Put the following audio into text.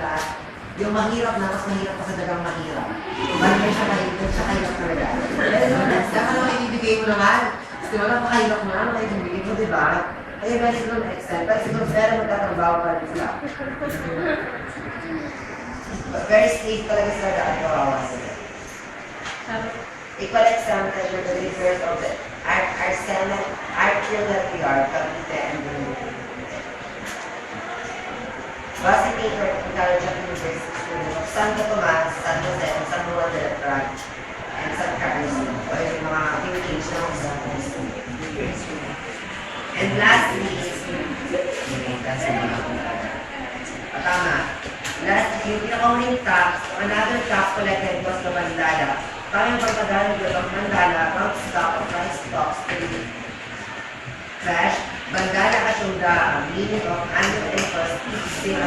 class, yung mahirap na, mas mahirap pa sa dagang mahirap. Balik siya kahirap talaga. Pero dapat naman ibibigay mo naman. Kasi wala makahirap mo naman, ibibigay mo, di ba? Kaya ba siguro extent, pero siguro pero magtatrabaho pa rin sila. Very safe talaga sila dahil kawawa sila. Equal example for the reverse of the artillery Cavite and Bulucan. Base paper of College of University Students of Santo Tomas, San Jose, and San Juan de la Cruz, and San Carlos, o yung mga Philippines na kung saan high school. And lastly, tama. Last, yung pinakauling tax, another tax collected was the Mandala. Kaya pagpadalang ng Mandala, about stock of rice stocks to cash, Mandala Ashunda, meaning of annual interest, each day